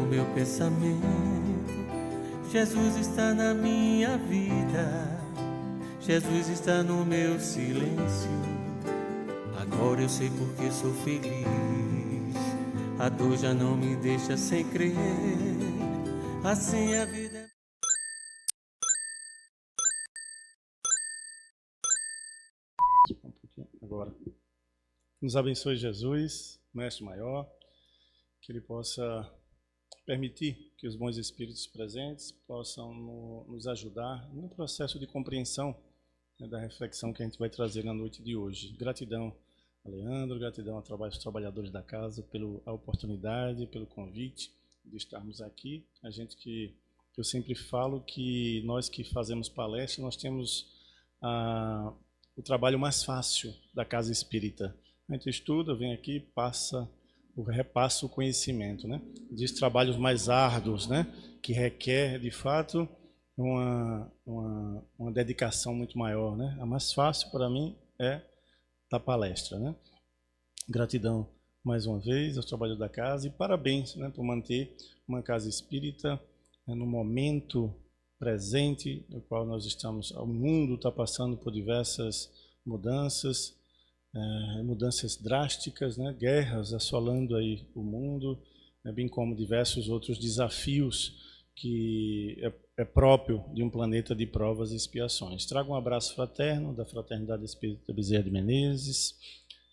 meu pensamento, Jesus está na minha vida, Jesus está no meu silêncio. Agora eu sei porque sou feliz, a dor já não me deixa sem crer, assim a vida é... Agora, nos abençoe Jesus, Mestre Maior, que Ele possa permitir que os bons espíritos presentes possam nos ajudar no processo de compreensão, né, da reflexão que a gente vai trazer na noite de hoje. Gratidão a Leandro, gratidão aos trabalhadores da casa pela oportunidade, pelo convite de estarmos aqui. A gente eu sempre falo que nós que fazemos palestra, nós temos o trabalho mais fácil da casa espírita. A gente estuda, vem aqui, repassa o conhecimento, né? Diz trabalhos mais árduos, né? Que requer, de fato, uma dedicação muito maior, né? A mais fácil para mim é da palestra, né? Gratidão mais uma vez aos trabalhos da casa e parabéns, né, por manter uma casa espírita, né, no momento presente no qual nós estamos. O mundo está passando por diversas mudanças, mudanças drásticas, né? Guerras assolando aí o mundo, né? Bem como diversos outros desafios que é próprio de um planeta de provas e expiações. Trago um abraço fraterno da Fraternidade Espírita Bezerra de Menezes.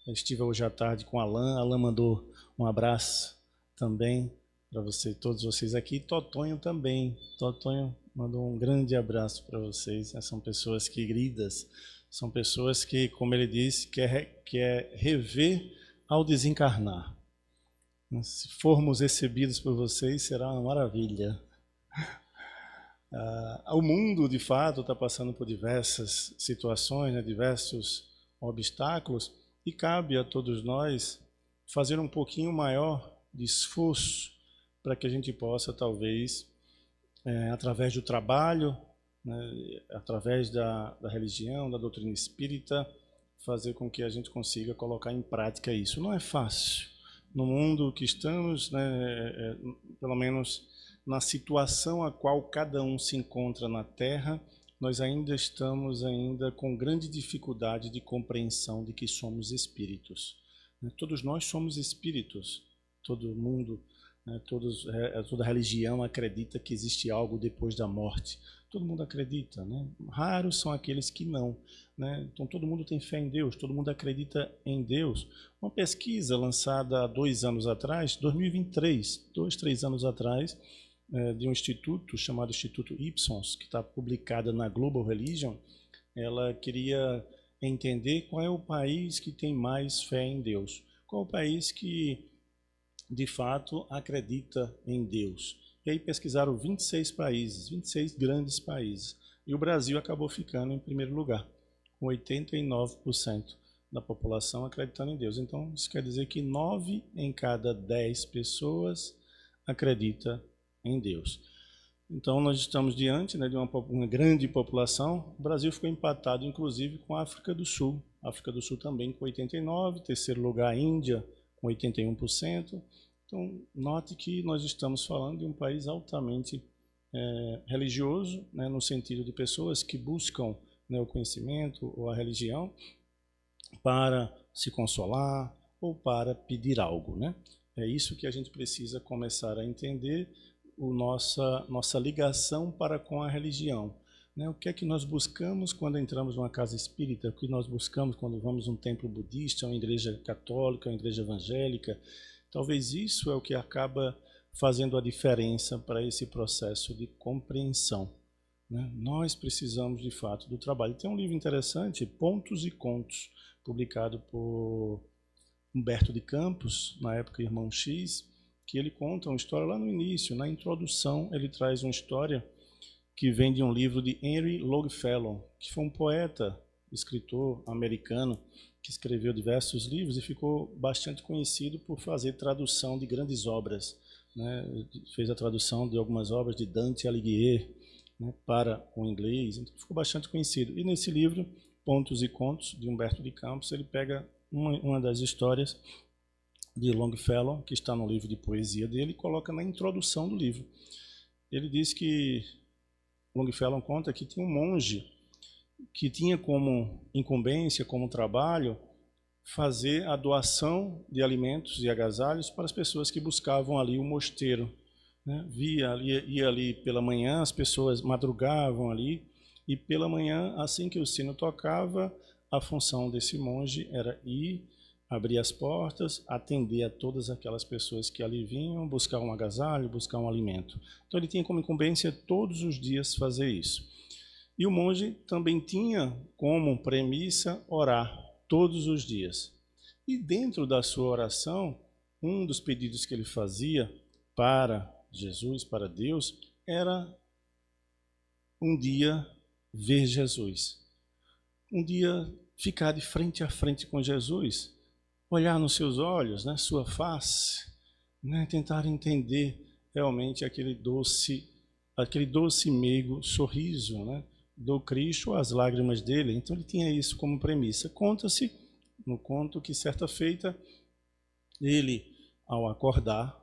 Estive hoje à tarde com Alain. Alain mandou um abraço também para todos vocês aqui. Totonho também. Totonho mandou um grande abraço para vocês. São pessoas queridas. São pessoas que, como ele disse, quer rever ao desencarnar. Se formos recebidos por vocês, será uma maravilha. O mundo, de fato, está passando por diversas situações, né, diversos obstáculos, e cabe a todos nós fazer um pouquinho maior de esforço para que a gente possa, talvez, através do trabalho, né, através da religião, da doutrina espírita, fazer com que a gente consiga colocar em prática isso. Não é fácil. No mundo que estamos, né, pelo menos na situação a qual cada um se encontra na Terra, nós ainda estamos com grande dificuldade de compreensão de que somos espíritos. Todos nós somos espíritos. Todo mundo, né, toda religião acredita que existe algo depois da morte. Todo mundo acredita, né? Raros são aqueles que não, né? Então todo mundo tem fé em Deus, todo mundo acredita em Deus. Uma pesquisa lançada há 2 anos atrás, 2023, 3 anos atrás, de um instituto chamado Instituto Ipsos, que está publicada na Global Religion, ela queria entender qual é o país que tem mais fé em Deus, qual é o país que de fato acredita em Deus. E aí pesquisaram 26 países, 26 grandes países. E o Brasil acabou ficando em primeiro lugar, com 89% da população acreditando em Deus. Então, isso quer dizer que 9 em cada 10 pessoas acredita em Deus. Então, nós estamos diante, né, de uma grande população. O Brasil ficou empatado, inclusive, com a África do Sul. A África do Sul também com 89%, terceiro lugar a Índia com 81%. Então, note que nós estamos falando de um país altamente religioso, né, no sentido de pessoas que buscam, né, o conhecimento ou a religião para se consolar ou para pedir algo, né? É isso que a gente precisa começar a entender, nossa ligação para com a religião. Né? O que é que nós buscamos quando entramos numa casa espírita? O que nós buscamos quando vamos a um templo budista, uma igreja católica, uma igreja evangélica? Talvez isso é o que acaba fazendo a diferença para esse processo de compreensão. Né? Nós precisamos, de fato, do trabalho. Tem um livro interessante, Pontos e Contos, publicado por Humberto de Campos, na época Irmão X, que ele conta uma história lá no início, na introdução, ele traz uma história que vem de um livro de Henry Longfellow, que foi um poeta, escritor americano, que escreveu diversos livros e ficou bastante conhecido por fazer tradução de grandes obras. Né? Fez a tradução de algumas obras de Dante Alighieri, né, para o inglês, então ficou bastante conhecido. E nesse livro, Pontos e Contos, de Humberto de Campos, ele pega uma das histórias de Longfellow, que está no livro de poesia dele, e coloca na introdução do livro. Ele diz que, Longfellow conta que tinha um monge que tinha como incumbência, como trabalho, fazer a doação de alimentos e agasalhos para as pessoas que buscavam ali o mosteiro. Né? Ia ali pela manhã, as pessoas madrugavam ali, e pela manhã, assim que o sino tocava, a função desse monge era ir, abrir as portas, atender a todas aquelas pessoas que ali vinham, buscar um agasalho, buscar um alimento. Então ele tinha como incumbência todos os dias fazer isso. E o monge também tinha como premissa orar todos os dias. E dentro da sua oração, um dos pedidos que ele fazia para Jesus, para Deus, era um dia ver Jesus. Um dia ficar de frente a frente com Jesus, olhar nos seus olhos, né, sua face, né, tentar entender realmente aquele doce meigo sorriso, né, do Cristo, as lágrimas dele. Então ele tinha isso como premissa. Conta-se no conto que certa feita ele, ao acordar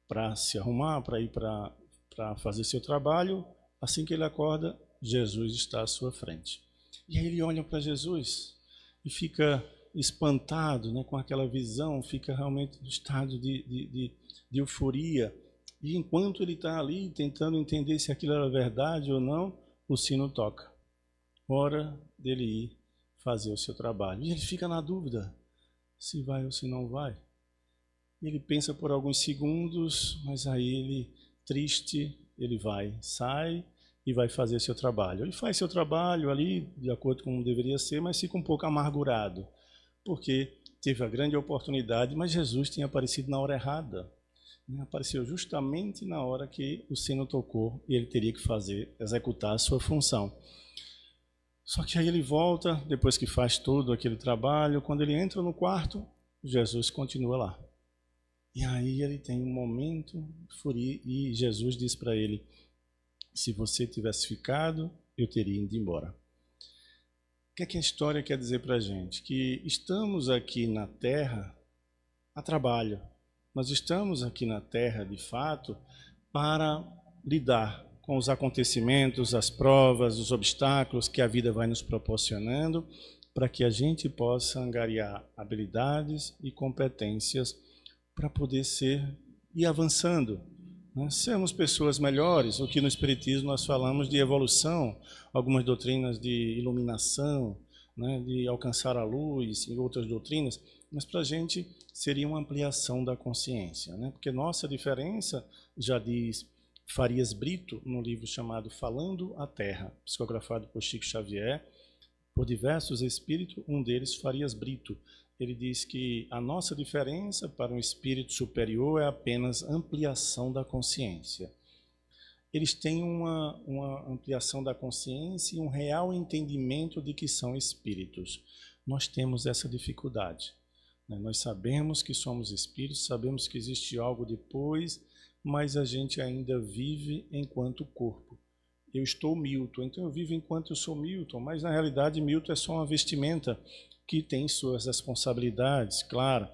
para se arrumar, para ir para fazer seu trabalho, assim que ele acorda, Jesus está à sua frente. E aí ele olha para Jesus e fica espantado, né, com aquela visão, fica realmente no estado de euforia. E enquanto ele está ali tentando entender se aquilo era verdade ou não, o sino toca. Hora dele ir fazer o seu trabalho. E ele fica na dúvida se vai ou se não vai. Ele pensa por alguns segundos, mas aí ele, triste, ele vai, sai e vai fazer seu trabalho. Ele faz seu trabalho ali, de acordo com como deveria ser, mas fica um pouco amargurado, porque teve a grande oportunidade, mas Jesus tinha aparecido na hora errada. Apareceu justamente na hora que o sino tocou e ele teria que executar a sua função. Só que aí ele volta, depois que faz todo aquele trabalho, quando ele entra no quarto, Jesus continua lá. E aí ele tem um momento de furia e Jesus diz para ele: se você tivesse ficado, eu teria ido embora. O que é que a história quer dizer para a gente? Que estamos aqui na Terra a trabalho. Nós estamos aqui na Terra, de fato, para lidar com os acontecimentos, as provas, os obstáculos que a vida vai nos proporcionando, para que a gente possa angariar habilidades e competências para poder ir avançando, né? Sermos pessoas melhores. O que no Espiritismo nós falamos de evolução, algumas doutrinas de iluminação, né, de alcançar a luz e outras doutrinas, mas para a gente seria uma ampliação da consciência, né? Porque nossa diferença, já diz Farias Brito, no livro chamado Falando a Terra, psicografado por Chico Xavier, por diversos espíritos, um deles Farias Brito. Ele diz que a nossa diferença para um espírito superior é apenas ampliação da consciência. Eles têm uma ampliação da consciência e um real entendimento de que são espíritos. Nós temos essa dificuldade. Nós sabemos que somos espíritos, sabemos que existe algo depois, mas a gente ainda vive enquanto corpo. Eu estou Milton, então eu vivo enquanto eu sou Milton, mas na realidade Milton é só uma vestimenta que tem suas responsabilidades, claro,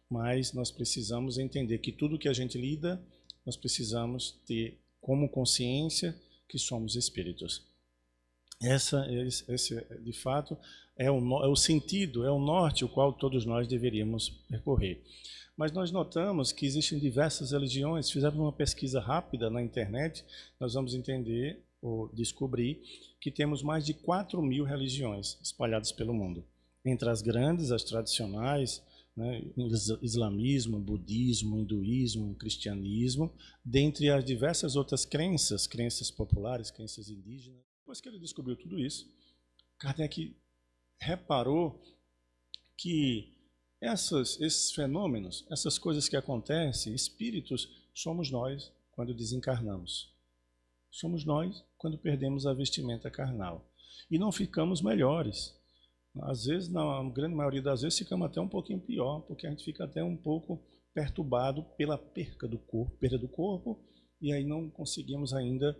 mas nós precisamos entender que tudo que a gente lida, nós precisamos ter como consciência que somos espíritos. Esse de fato, é o sentido, é o norte o qual todos nós deveríamos percorrer. Mas nós notamos que existem diversas religiões. Fizemos uma pesquisa rápida na internet, nós vamos entender ou descobrir que temos mais de 4.000 religiões espalhadas pelo mundo. Entre as grandes, as tradicionais, né, islamismo, budismo, hinduísmo, cristianismo, dentre as diversas outras crenças populares, crenças indígenas. Depois que ele descobriu tudo isso, Kardec reparou que esses fenômenos, essas coisas que acontecem, espíritos, somos nós quando desencarnamos. Somos nós quando perdemos a vestimenta carnal. E não ficamos melhores. Às vezes, na grande maioria das vezes, ficamos até um pouquinho pior, porque a gente fica até um pouco perturbado pela perda do corpo, e aí não conseguimos ainda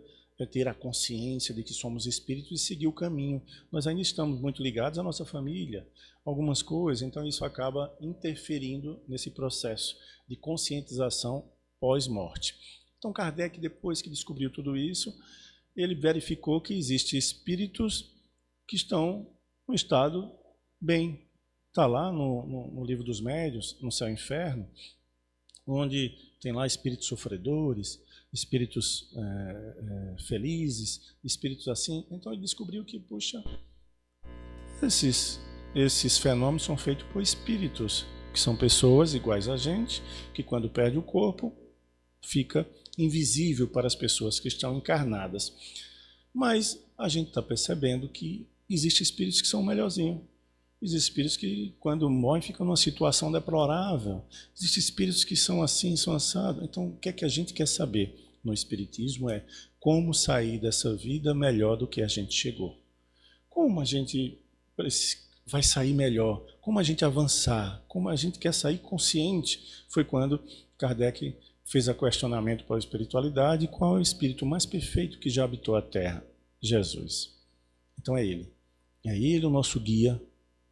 ter a consciência de que somos espíritos e seguir o caminho. Nós ainda estamos muito ligados à nossa família, algumas coisas, então isso acaba interferindo nesse processo de conscientização pós-morte. Então Kardec, depois que descobriu tudo isso, ele verificou que existem espíritos que estão no estado bem. Está lá no livro dos médiuns, no Céu e Inferno, onde tem lá espíritos sofredores, espíritos felizes, espíritos assim. Então ele descobriu que, puxa, esses fenômenos são feitos por espíritos, que são pessoas iguais a gente, que quando perde o corpo, fica invisível para as pessoas que estão encarnadas. Mas a gente está percebendo que existem espíritos que são melhorzinhos. Existem espíritos que, quando morrem, ficam numa situação deplorável. Existem espíritos que são assim, são assados. Então, o que é que a gente quer saber no Espiritismo é como sair dessa vida melhor do que a gente chegou. Como a gente vai sair melhor, como a gente avançar, como a gente quer sair consciente. Foi quando Kardec fez o questionamento para a espiritualidade, qual é o espírito mais perfeito que já habitou a Terra? Jesus. Então é Ele. É Ele o nosso guia,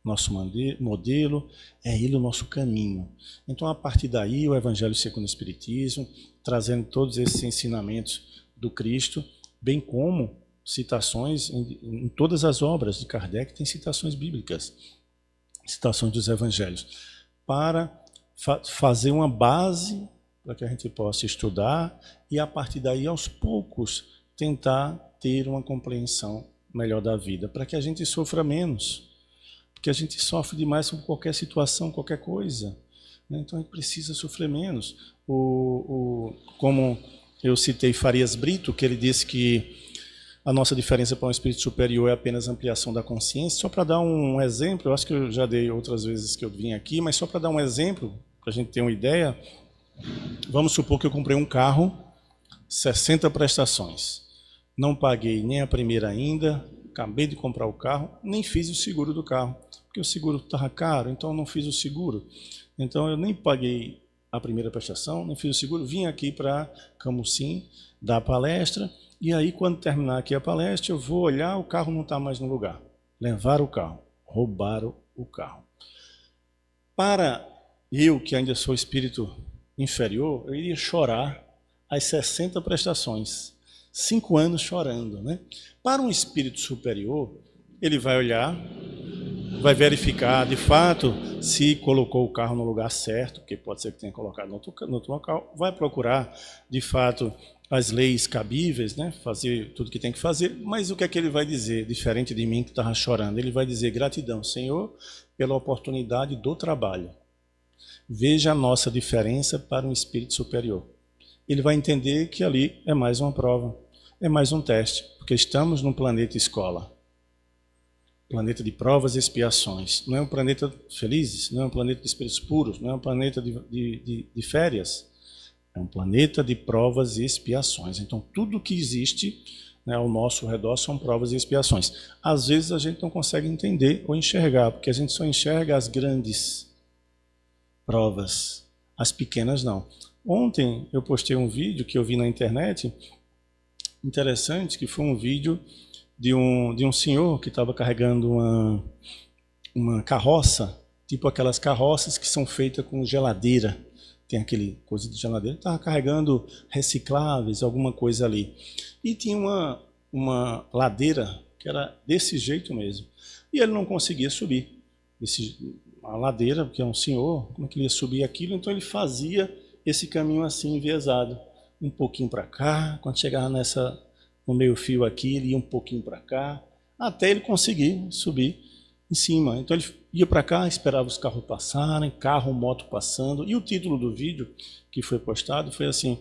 nosso modelo, é Ele o nosso caminho. Então, a partir daí, o Evangelho segundo o Espiritismo, trazendo todos esses ensinamentos do Cristo, bem como citações em todas as obras de Kardec, tem citações bíblicas, citações dos Evangelhos, para fazer uma base para que a gente possa estudar e, a partir daí, aos poucos, tentar ter uma compreensão melhor da vida, para que a gente sofra menos. Porque a gente sofre demais com qualquer situação, qualquer coisa. Então a gente precisa sofrer menos. Como eu citei Farias Brito, que ele disse que a nossa diferença para um espírito superior é apenas ampliação da consciência. Só para dar um exemplo, eu acho que eu já dei outras vezes que eu vim aqui, mas só para dar um exemplo, para a gente ter uma ideia, vamos supor que eu comprei um carro, 60 prestações. Não paguei nem a primeira ainda, acabei de comprar o carro, nem fiz o seguro do carro, porque o seguro estava caro, então eu não fiz o seguro. Então eu nem paguei a primeira prestação, nem fiz o seguro, vim aqui para Camusim dar a palestra, e aí quando terminar aqui a palestra eu vou olhar, o carro não está mais no lugar. Levaram o carro, roubaram o carro. Para eu, que ainda sou espírito inferior, eu iria chorar as 60 prestações. 5 anos chorando, né? Para um espírito superior, ele vai olhar, vai verificar de fato se colocou o carro no lugar certo, porque pode ser que tenha colocado no outro local, vai procurar de fato as leis cabíveis, né? Fazer tudo que tem que fazer, mas o que é que ele vai dizer, diferente de mim que estava chorando? Ele vai dizer: gratidão, Senhor, pela oportunidade do trabalho. Veja a nossa diferença para um espírito superior. Ele vai entender que ali é mais uma prova, é mais um teste, porque estamos num planeta escola, planeta de provas e expiações. Não é um planeta felizes, não é um planeta de espíritos puros, não é um planeta de férias, é um planeta de provas e expiações. Então tudo que existe, né, ao nosso redor são provas e expiações. Às vezes a gente não consegue entender ou enxergar, porque a gente só enxerga as grandes provas, as pequenas não. Ontem eu postei um vídeo que eu vi na internet, interessante, que foi um vídeo de um senhor que estava carregando uma carroça, tipo aquelas carroças que são feitas com geladeira, tem aquele coisa de geladeira, estava carregando recicláveis, alguma coisa ali. E tinha uma ladeira que era desse jeito mesmo, e ele não conseguia subir a ladeira, porque é um senhor, como é que ele ia subir aquilo? Então ele fazia esse caminho assim, enviesado, um pouquinho para cá, quando chegava no meio fio aqui, ele ia um pouquinho para cá, até ele conseguir subir em cima. Então ele ia para cá, esperava os carros passarem, carro, moto passando, e o título do vídeo que foi postado foi assim: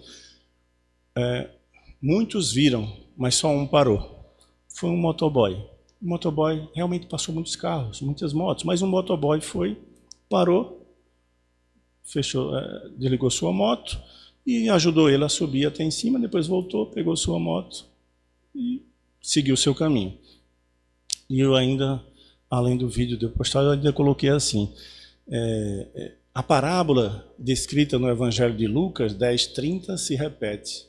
muitos viram, mas só um parou. Foi um motoboy. O motoboy realmente passou muitos carros, muitas motos, mas um motoboy parou, fechou, desligou sua moto e ajudou ele a subir até em cima, depois voltou, pegou sua moto e seguiu seu caminho. E eu ainda, além do vídeo de eu postar, eu ainda coloquei assim, a parábola descrita no Evangelho de Lucas 10:30 se repete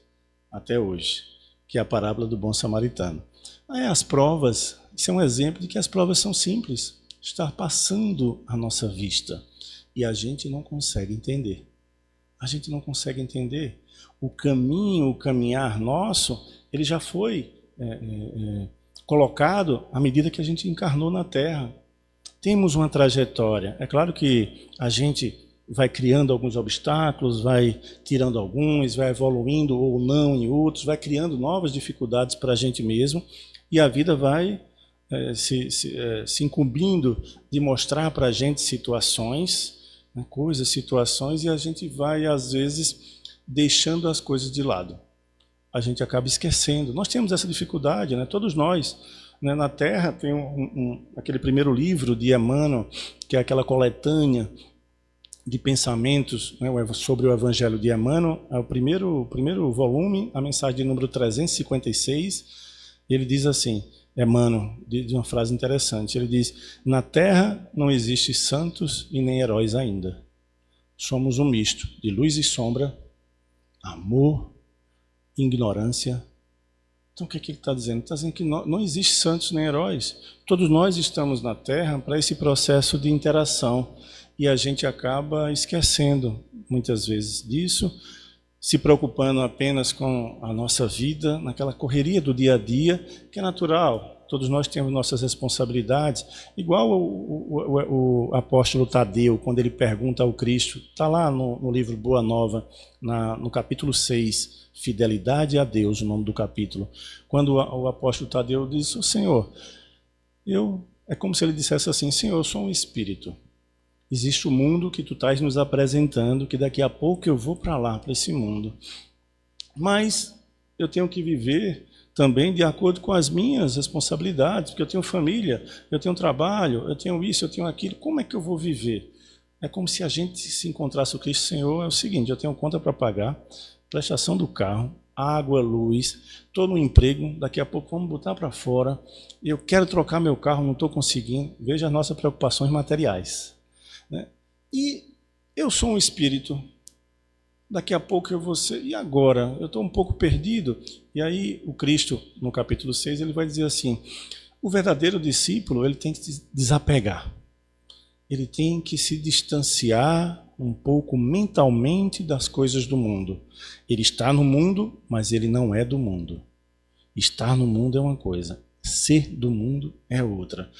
até hoje, que é a parábola do bom samaritano. Aí as provas, isso é um exemplo de que as provas são simples, está passando à nossa vista e a gente não consegue entender. A gente não consegue entender. O caminho, o caminhar nosso, ele já foi colocado à medida que a gente encarnou na Terra. Temos uma trajetória. É claro que a gente vai criando alguns obstáculos, vai tirando alguns, vai evoluindo ou não em outros, vai criando novas dificuldades para a gente mesmo, e a vida vai se incumbindo de mostrar para a gente situações, né, coisas, situações, e a gente vai, às vezes, deixando as coisas de lado. A gente acaba esquecendo. Nós temos essa dificuldade, né? Todos nós. Né? Na Terra tem aquele primeiro livro de Emmanuel, que é aquela coletânea de pensamentos, né, sobre o Evangelho de Emmanuel, é o primeiro volume, a mensagem de número 356, ele diz assim, Emmanuel diz uma frase interessante, ele diz, na Terra não existe santos e nem heróis ainda. Somos um misto de luz e sombra, amor, ignorância. Então o que ele está dizendo? Ele está dizendo que não existe santos nem heróis. Todos nós estamos na Terra para esse processo de interação. E a gente acaba esquecendo, muitas vezes, disso, se preocupando apenas com a nossa vida, naquela correria do dia a dia, que é natural. Todos nós temos nossas responsabilidades. Igual o apóstolo Tadeu, quando ele pergunta ao Cristo, está lá no livro Boa Nova, no capítulo 6, Fidelidade a Deus, o nome do capítulo. Quando o apóstolo Tadeu diz, oh, Senhor, é como se ele dissesse assim, Senhor, eu sou um espírito. Existe o mundo que tu estás nos apresentando, que daqui a pouco eu vou para lá, para esse mundo. Mas eu tenho que viver também de acordo com as minhas responsabilidades, porque eu tenho família, eu tenho trabalho, eu tenho isso, eu tenho aquilo. Como é que eu vou viver? É como se a gente se encontrasse o Cristo, Senhor, é o seguinte, eu tenho conta para pagar, prestação do carro, água, luz, estou no emprego, daqui a pouco vamos botar para fora, eu quero trocar meu carro, não estou conseguindo. Veja as nossas preocupações materiais. Né? E eu sou um espírito, daqui a pouco eu vou ser, e agora? Eu estou um pouco perdido. E aí o Cristo, no capítulo 6, ele vai dizer assim, o verdadeiro discípulo, ele tem que se desapegar, ele tem que se distanciar um pouco mentalmente das coisas do mundo. Ele está no mundo, mas ele não é do mundo. Estar no mundo é uma coisa, ser do mundo é outra.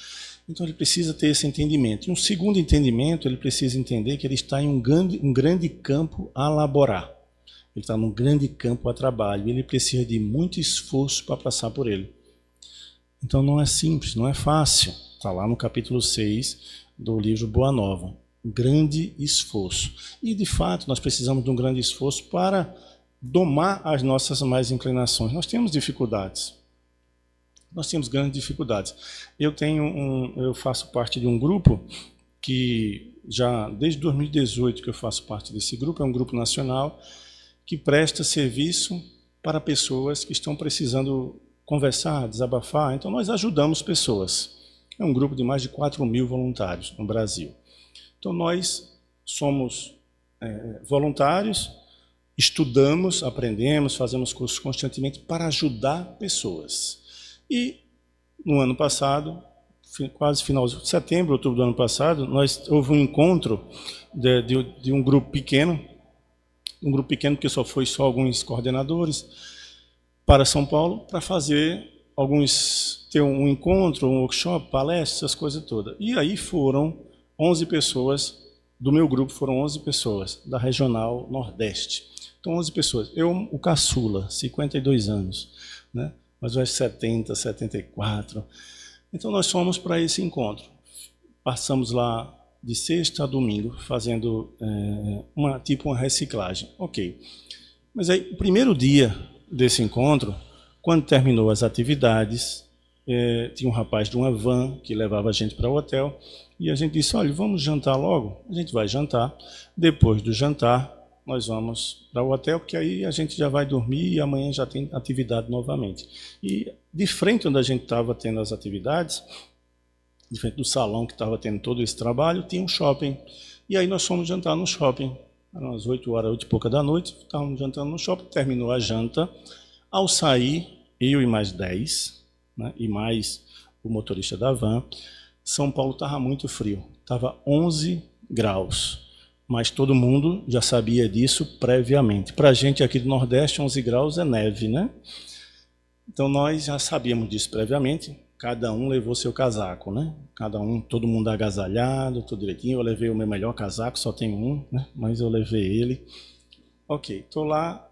Então ele precisa ter esse entendimento. E um segundo entendimento, ele precisa entender que ele está em um grande campo a laborar. Ele está num grande campo a trabalho. Ele precisa de muito esforço para passar por ele. Então não é simples, não é fácil. Está lá no capítulo 6 do livro Boa Nova. Grande esforço. E de fato nós precisamos de um grande esforço para domar as nossas más inclinações. Nós temos dificuldades. Nós temos grandes dificuldades. Eu faço parte de um grupo que já desde 2018 que eu faço parte desse grupo, é um grupo nacional que presta serviço para pessoas que estão precisando conversar, desabafar. Então nós ajudamos pessoas. É um grupo de mais de 4.000 voluntários no Brasil. Então nós somos voluntários, estudamos, aprendemos, fazemos cursos constantemente para ajudar pessoas. E no ano passado, quase final de setembro, outubro do ano passado, houve um encontro de um grupo pequeno porque foi só alguns coordenadores, para São Paulo, para ter um encontro, um workshop, palestra, essas coisas todas. E aí foram 11 pessoas, do meu grupo foram 11 pessoas, da Regional Nordeste. Então 11 pessoas. Eu, o caçula, 52 anos, né? Mas vai 70, 74. Então nós fomos para esse encontro. Passamos lá de sexta a domingo, fazendo uma reciclagem. Ok. Mas aí, o primeiro dia desse encontro, quando terminou as atividades, tinha um rapaz de uma van que levava a gente para o hotel, e a gente disse, olha, vamos jantar logo? A gente vai jantar. Depois do jantar, nós vamos para o hotel, porque aí a gente já vai dormir e amanhã já tem atividade novamente. E de frente onde a gente estava tendo as atividades, de frente do salão que estava tendo todo esse trabalho, tinha um shopping. E aí nós fomos jantar no shopping. Eram umas 8 horas, 8 e pouca da noite, estávamos jantando no shopping, terminou a janta. Ao sair, eu e mais 10, né, e mais o motorista da van. São Paulo estava muito frio, estava 11 graus, mas todo mundo já sabia disso previamente. Para a gente aqui do Nordeste, 11 graus é neve, né? Então nós já sabíamos disso previamente, cada um levou seu casaco, né? Todo mundo agasalhado, tudo direitinho. Eu levei o meu melhor casaco, só tenho um, né? Mas eu levei ele. Ok, estou lá,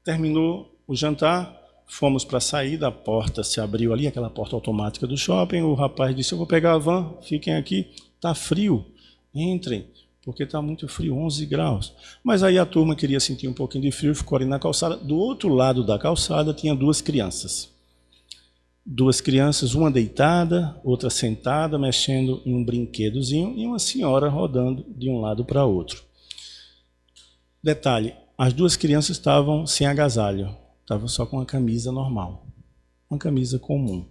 terminou o jantar, fomos para a saída, a porta se abriu ali, aquela porta automática do shopping. O rapaz disse: eu vou pegar a van, fiquem aqui, está frio, entrem, porque está muito frio, 11 graus. Mas aí a turma queria sentir um pouquinho de frio, ficou ali na calçada. Do outro lado da calçada tinha duas crianças. Duas crianças, uma deitada, outra sentada, mexendo em um brinquedozinho, e uma senhora rodando de um lado para outro. Detalhe, as duas crianças estavam sem agasalho, estavam só com uma camisa normal, uma camisa comum.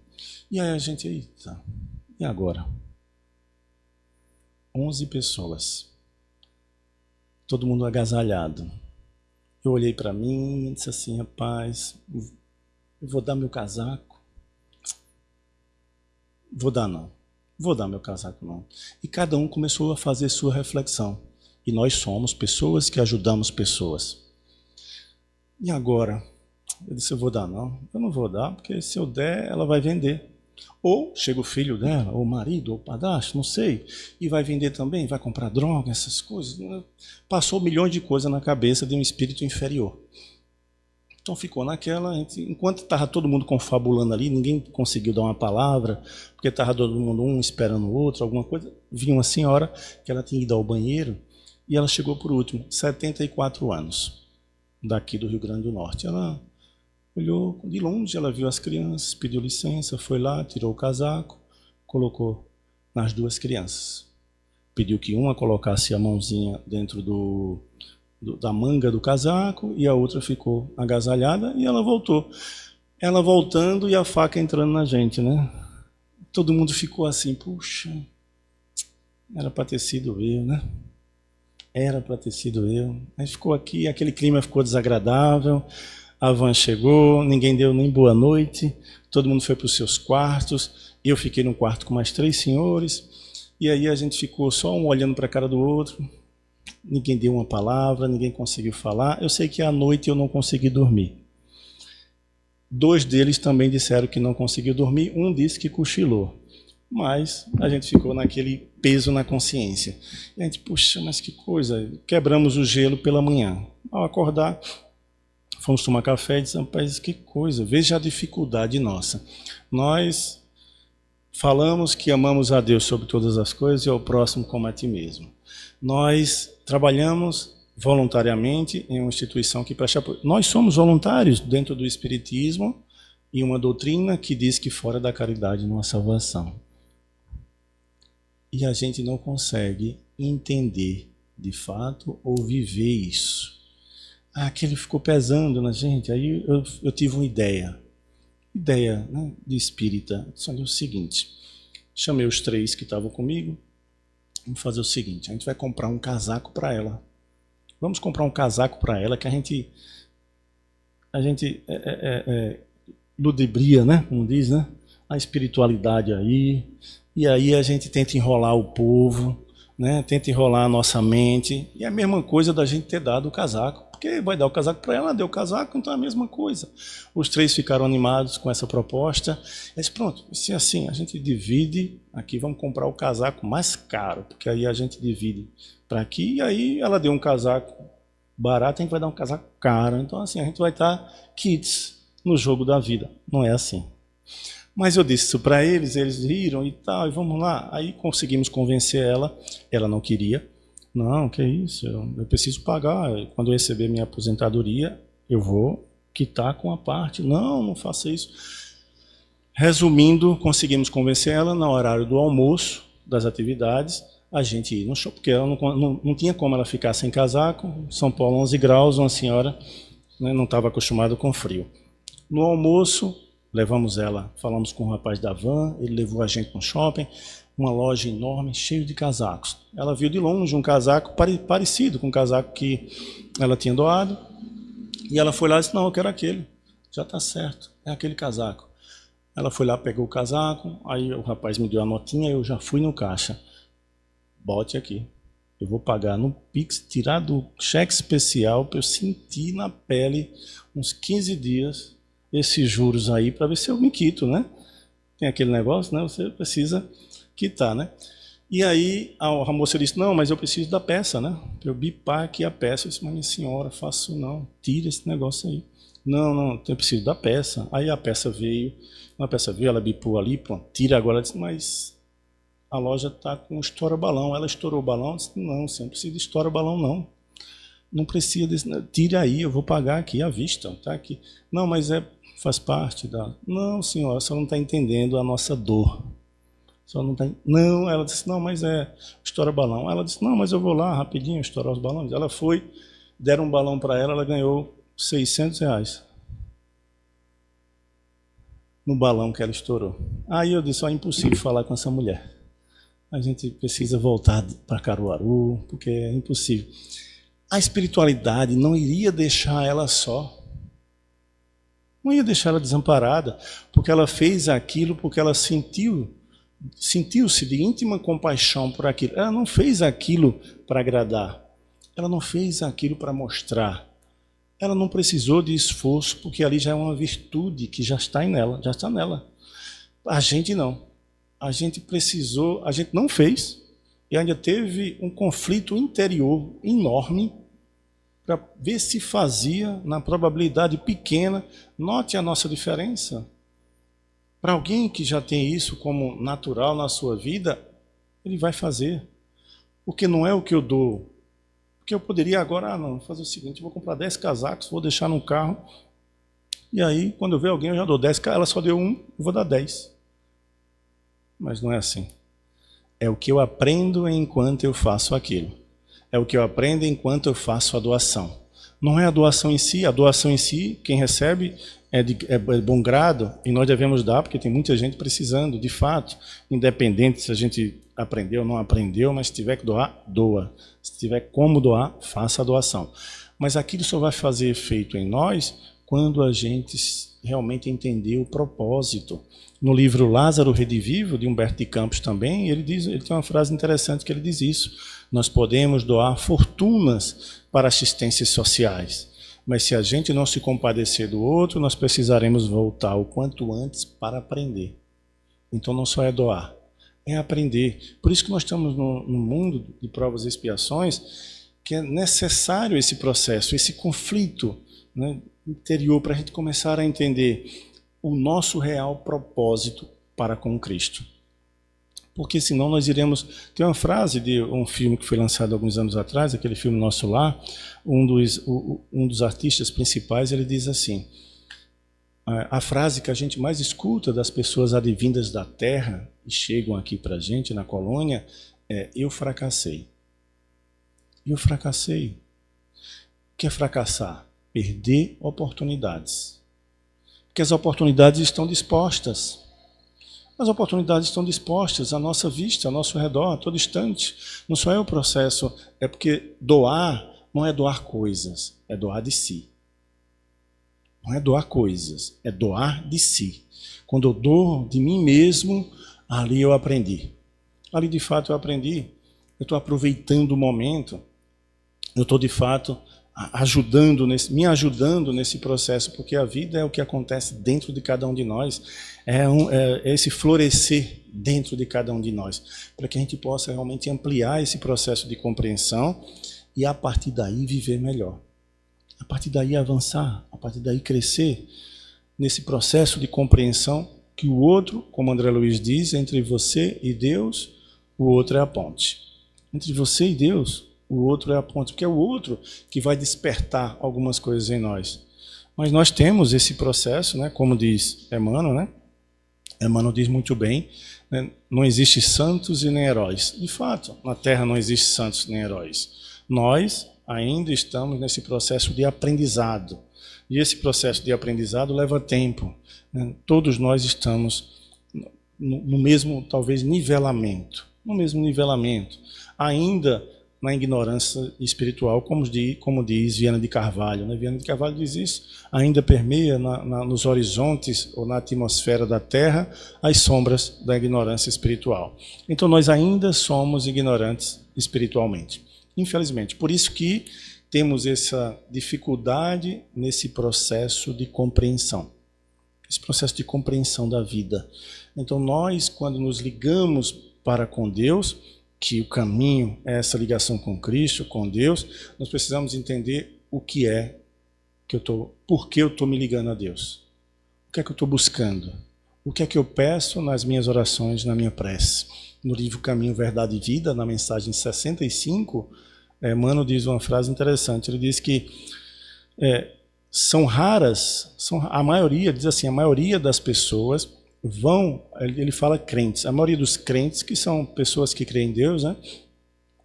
E aí a gente, eita, e agora? 11 pessoas, todo mundo agasalhado. Eu olhei para mim e disse assim: rapaz, eu vou dar meu casaco? Vou dar meu casaco não. E cada um começou a fazer sua reflexão. E nós somos pessoas que ajudamos pessoas. E agora? Eu disse: eu vou dar não. Eu não vou dar, porque se eu der, ela vai vender. Ou chega o filho dela, ou o marido, ou o padrasto, não sei, e vai vender também, vai comprar droga, essas coisas. Passou milhões de coisas na cabeça de um espírito inferior. Então ficou naquela, enquanto estava todo mundo confabulando ali, ninguém conseguiu dar uma palavra, porque estava todo mundo um esperando o outro, alguma coisa. Vinha uma senhora que ela tinha ido ao banheiro e ela chegou por último, 74 anos, daqui do Rio Grande do Norte. Ela olhou de longe, ela viu as crianças, pediu licença, foi lá, tirou o casaco, colocou nas duas crianças. Pediu que uma colocasse a mãozinha dentro da manga do casaco e a outra ficou agasalhada e ela voltou. Ela voltando e a faca entrando na gente, né? Todo mundo ficou assim: puxa, era para ter sido eu, né? Era para ter sido eu. Aí ficou aqui, aquele clima ficou desagradável, a van chegou, ninguém deu nem boa noite, todo mundo foi para os seus quartos, eu fiquei no quarto com mais 3 senhores, e aí a gente ficou só um olhando para a cara do outro. Ninguém deu uma palavra, ninguém conseguiu falar. Eu sei que à noite eu não consegui dormir. 2 deles também disseram que não conseguiu dormir, um disse que cochilou. Mas a gente ficou naquele peso na consciência. E a gente, puxa, mas que coisa, quebramos o gelo pela manhã. Ao acordar, fomos tomar café e dissemos: rapaz, que coisa, veja a dificuldade nossa. Nós falamos que amamos a Deus sobre todas as coisas e ao próximo como a ti mesmo. Nós trabalhamos voluntariamente em uma instituição que presta apoio. Nós somos voluntários dentro do Espiritismo e uma doutrina que diz que fora da caridade não há salvação. E a gente não consegue entender de fato ou viver isso. Aquilo ficou pesando na gente. Aí eu tive uma ideia, né, de espírita. Só o seguinte: chamei os 3 que estavam comigo. Vamos fazer o seguinte: a gente vai comprar um casaco para ela. Vamos comprar um casaco para ela que a gente ludibria, né? Como diz, né? A espiritualidade aí. E aí a gente tenta enrolar o povo, né? Tenta enrolar a nossa mente. E é a mesma coisa da gente ter dado o casaco. Porque vai dar o casaco para ela, deu o casaco, então é a mesma coisa. Os 3 ficaram animados com essa proposta. Eles, pronto, se assim, a gente divide aqui, vamos comprar o casaco mais caro, porque aí a gente divide para aqui, e aí ela deu um casaco barato, a gente vai dar um casaco caro. Então assim, a gente vai estar kits no jogo da vida. Não é assim. Mas eu disse isso para eles riram e tal, e vamos lá. Aí conseguimos convencer ela, ela não queria. Não, que isso, eu preciso pagar. Quando eu receber minha aposentadoria, eu vou quitar com a parte. Não faça isso. Resumindo, conseguimos convencer ela no horário do almoço, das atividades, a gente ir no shopping, porque ela não tinha como ela ficar sem casaco. São Paulo, 11 graus, uma senhora, né, não estava acostumada com frio. No almoço, levamos ela, falamos com o rapaz da van, ele levou a gente no shopping, uma loja enorme, cheia de casacos. Ela viu de longe um casaco parecido com o casaco que ela tinha doado, e ela foi lá e disse: não, eu quero aquele. já está certo, é aquele casaco. Ela foi lá, pegou o casaco, aí o rapaz me deu a notinha, eu já fui no caixa. Bote aqui. Eu vou pagar no Pix, tirar do cheque especial para eu sentir na pele uns 15 dias esses juros aí para ver se eu me quito, né? Tem aquele negócio, né? Você precisa quitar, né? E aí a moça disse, não, mas eu preciso da peça, né? Para eu bipar aqui a peça. Eu disse, mas minha senhora, faço não, tira esse negócio aí. Não, eu preciso da peça. Aí a peça veio, ela bipou ali, pronto, tira agora. Ela disse, mas a loja está com estoura-balão. Ela estourou o balão? Eu disse, não, você não precisa de estoura-balão, não. Não precisa desse, tire aí, eu vou pagar aqui à vista, tá aqui. Não, mas faz parte da... Não, senhora, você não está entendendo a nossa dor. Só não tem. Não, ela disse, não, mas estoura balão. Ela disse, não, mas eu vou lá rapidinho estourar os balões. Ela foi, deram um balão para ela ganhou R$600 no balão que ela estourou. Aí eu disse, é impossível falar com essa mulher. A gente precisa voltar para Caruaru, porque é impossível. A espiritualidade não iria deixar ela só. Não ia deixar ela desamparada, porque ela fez aquilo, porque ela sentiu-se de íntima compaixão por aquilo. Ela não fez aquilo para agradar. Ela não fez aquilo para mostrar. Ela não precisou de esforço, porque ali já é uma virtude que já está nela, já está nela. A gente não. A gente precisou, a gente não fez, e ainda teve um conflito interior enorme para ver se fazia na probabilidade pequena. Note a nossa diferença. Para alguém que já tem isso como natural na sua vida, ele vai fazer. Porque não é o que eu dou. Porque eu poderia agora, não, fazer o seguinte, eu vou comprar 10 casacos, vou deixar no carro, e aí, quando eu ver alguém, eu já dou 10, ela só deu um, eu vou dar 10. Mas não é assim. É o que eu aprendo enquanto eu faço aquilo. É o que eu aprendo enquanto eu faço a doação. Não é a doação em si, quem recebe é de bom grado, e nós devemos dar, porque tem muita gente precisando, de fato, independente se a gente aprendeu ou não aprendeu, mas se tiver que doar, doa. Se tiver como doar, faça a doação. Mas aquilo só vai fazer efeito em nós quando a gente realmente entender o propósito. No livro Lázaro Redivivo, de Humberto de Campos também, ele tem uma frase interessante que ele diz isso. Nós podemos doar fortunas para assistências sociais, mas se a gente não se compadecer do outro, nós precisaremos voltar o quanto antes para aprender. Então não só é doar, é aprender. Por isso que nós estamos no mundo de provas e expiações, que é necessário esse processo, esse conflito, né, interior, para a gente começar a entender o nosso real propósito para com Cristo. Porque senão nós iremos... Tem uma frase de um filme que foi lançado alguns anos atrás, aquele filme Nosso Lar, um dos artistas principais, ele diz assim, a frase que a gente mais escuta das pessoas advindas da terra e chegam aqui para a gente na colônia é: eu fracassei. Eu fracassei. O que é fracassar? Perder oportunidades. Porque as oportunidades estão dispostas. As oportunidades estão dispostas à nossa vista, ao nosso redor, a todo instante. Não só é o processo, é porque doar não é doar coisas, é doar de si. Não é doar coisas, é doar de si. Quando eu dou de mim mesmo, ali eu aprendi. Ali de fato eu aprendi. Eu estou aproveitando o momento. Eu estou de fato me ajudando nesse processo, porque a vida é o que acontece dentro de cada um de nós, é esse florescer dentro de cada um de nós, para que a gente possa realmente ampliar esse processo de compreensão e a partir daí viver melhor, a partir daí avançar, a partir daí crescer nesse processo de compreensão que o outro, como André Luiz diz, entre você e Deus, o outro é a ponte. Entre você e Deus, o outro é a ponte, porque é o outro que vai despertar algumas coisas em nós. Mas nós temos esse processo, né, como diz Emmanuel, né? Emmanuel diz muito bem, né, não existe santos e nem heróis. De fato, na Terra não existe santos nem heróis. Nós ainda estamos nesse processo de aprendizado. E esse processo de aprendizado leva tempo, né? Todos nós estamos no mesmo, talvez, nivelamento. No mesmo nivelamento. Ainda na ignorância espiritual, como diz Viana de Carvalho. Né? Viana de Carvalho diz isso, ainda permeia nos horizontes ou na atmosfera da Terra as sombras da ignorância espiritual. Então nós ainda somos ignorantes espiritualmente, infelizmente. Por isso que temos essa dificuldade nesse processo de compreensão, esse processo de compreensão da vida. Então nós, quando nos ligamos para com Deus, que o caminho é essa ligação com Cristo, com Deus, nós precisamos entender o que é que por que eu estou me ligando a Deus. O que é que eu estou buscando? O que é que eu peço nas minhas orações, na minha prece? No livro Caminho, Verdade e Vida, na mensagem 65, Emmanuel diz uma frase interessante. Ele diz que são raras, a maioria, diz assim, a maioria das pessoas ele fala crentes, a maioria dos crentes, que são pessoas que creem em Deus, né?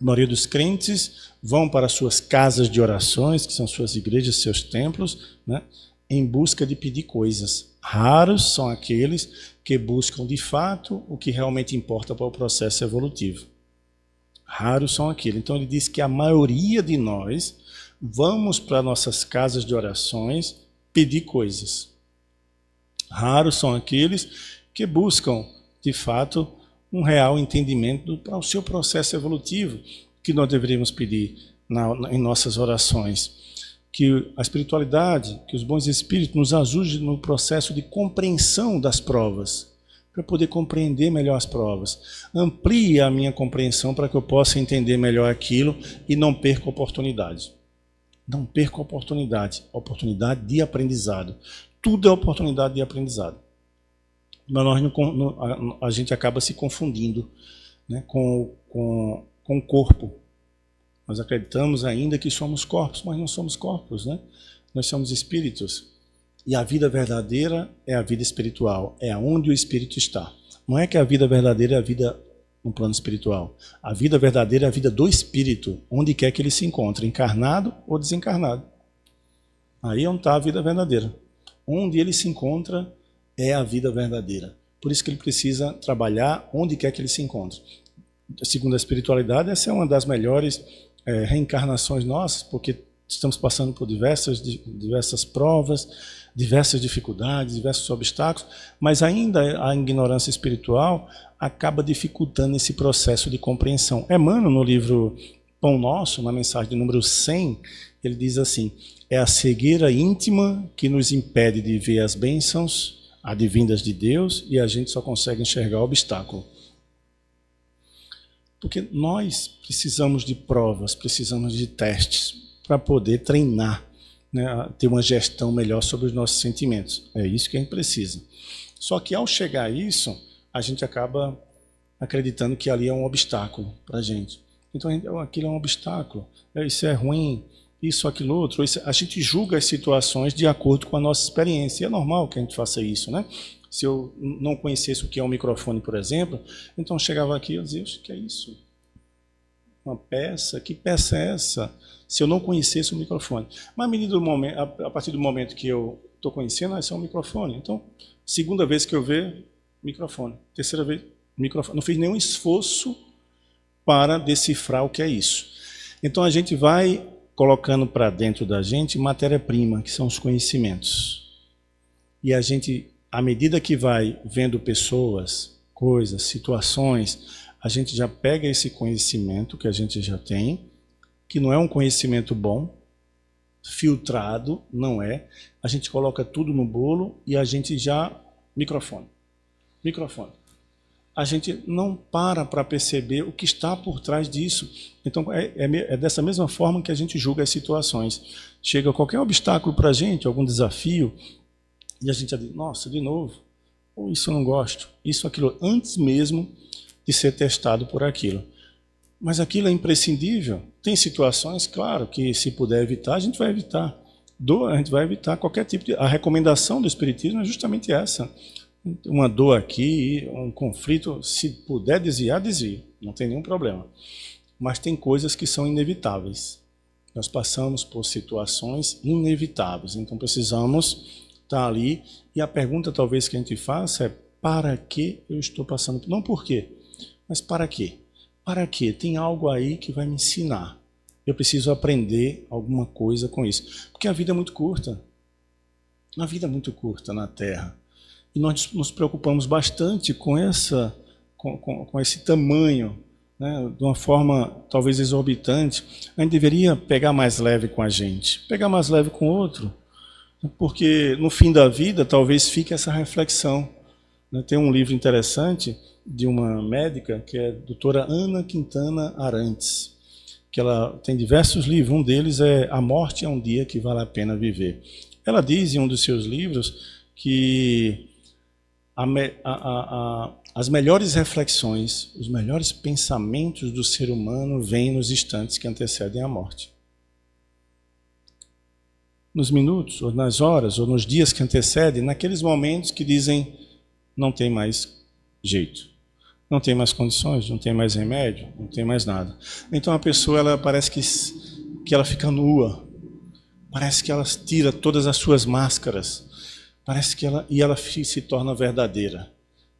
A maioria dos crentes vão para suas casas de orações, que são suas igrejas, seus templos, né? Em busca de pedir coisas. Raros são aqueles que buscam de fato o que realmente importa para o processo evolutivo. Raros são aqueles. Então ele diz que a maioria de nós vamos para nossas casas de orações pedir coisas. Raros são aqueles que buscam, de fato, um real entendimento para o seu processo evolutivo, que nós deveríamos pedir em nossas orações. Que a espiritualidade, que os bons espíritos nos ajudem no processo de compreensão das provas, para poder compreender melhor as provas. Amplie a minha compreensão para que eu possa entender melhor aquilo e não perca a oportunidade. Não perca a oportunidade de aprendizado. Tudo é oportunidade de aprendizado. Mas a gente acaba se confundindo, né, com o corpo. Nós acreditamos ainda que somos corpos, mas não somos corpos, né? Nós somos espíritos. E a vida verdadeira é a vida espiritual, é onde o espírito está. Não é que a vida verdadeira é a vida no plano espiritual. A vida verdadeira é a vida do espírito, onde quer que ele se encontre, encarnado ou desencarnado. Aí é onde está a vida verdadeira. Onde ele se encontra é a vida verdadeira. Por isso que ele precisa trabalhar onde quer que ele se encontre. Segundo a espiritualidade, essa é uma das melhores reencarnações nossas, porque estamos passando por diversas provas, diversas dificuldades, diversos obstáculos, mas ainda a ignorância espiritual acaba dificultando esse processo de compreensão. Emmanuel, no livro Pão Nosso, na mensagem de número 100, ele diz assim: é a cegueira íntima que nos impede de ver as bênçãos advindas de Deus e a gente só consegue enxergar o obstáculo. Porque nós precisamos de provas, precisamos de testes para poder treinar, né, ter uma gestão melhor sobre os nossos sentimentos. É isso que a gente precisa. Só que ao chegar a isso, a gente acaba acreditando que ali é um obstáculo para a gente. Então aquilo é um obstáculo, isso é ruim, isso, aquilo, outro. A gente julga as situações de acordo com a nossa experiência. E é normal que a gente faça isso, né? Se eu não conhecesse o que é um microfone, por exemplo, então eu chegava aqui e dizia: o que é isso? Uma peça? Que peça é essa? Se eu não conhecesse o microfone. Mas a partir do momento que eu estou conhecendo, esse é um microfone. Então, segunda vez que eu ver, microfone. Terceira vez, microfone. Não fiz nenhum esforço para decifrar o que é isso. Então a gente vai colocando para dentro da gente matéria-prima, que são os conhecimentos. E a gente, à medida que vai vendo pessoas, coisas, situações, a gente já pega esse conhecimento que a gente já tem, que não é um conhecimento bom, filtrado, não é. A gente coloca tudo no bolo e a gente já... Microfone. A gente não para perceber o que está por trás disso. Então, é dessa mesma forma que a gente julga as situações. Chega qualquer obstáculo para a gente, algum desafio, e a gente já diz: nossa, de novo, ou isso eu não gosto, isso, aquilo, antes mesmo de ser testado por aquilo. Mas aquilo é imprescindível. Tem situações, claro, que se puder evitar, a gente vai evitar. A gente vai evitar qualquer tipo de... A recomendação do Espiritismo é justamente essa. Uma dor aqui, um conflito, se puder desviar, desvia, não tem nenhum problema. Mas tem coisas que são inevitáveis. Nós passamos por situações inevitáveis, então precisamos estar ali. E a pergunta talvez que a gente faça é: para que eu estou passando? Não por quê, mas para quê? Para quê? Tem algo aí que vai me ensinar. Eu preciso aprender alguma coisa com isso. Porque a vida é muito curta. A vida é muito curta na Terra. E nós nos preocupamos bastante com esse tamanho, né? De uma forma talvez exorbitante. A gente deveria pegar mais leve com a gente, pegar mais leve com o outro. Porque no fim da vida talvez fique essa reflexão. Tem um livro interessante de uma médica, que é a doutora Ana Quintana Arantes, que ela tem diversos livros. Um deles é A Morte é um Dia que Vale a Pena Viver. Ela diz em um dos seus livros que as melhores reflexões, os melhores pensamentos do ser humano vêm nos instantes que antecedem a morte. Nos minutos, ou nas horas, ou nos dias que antecedem, naqueles momentos que dizem não tem mais jeito, não tem mais condições, não tem mais remédio, não tem mais nada. Então a pessoa, ela parece que ela fica nua, parece que ela tira todas as suas máscaras, parece que ela se torna verdadeira.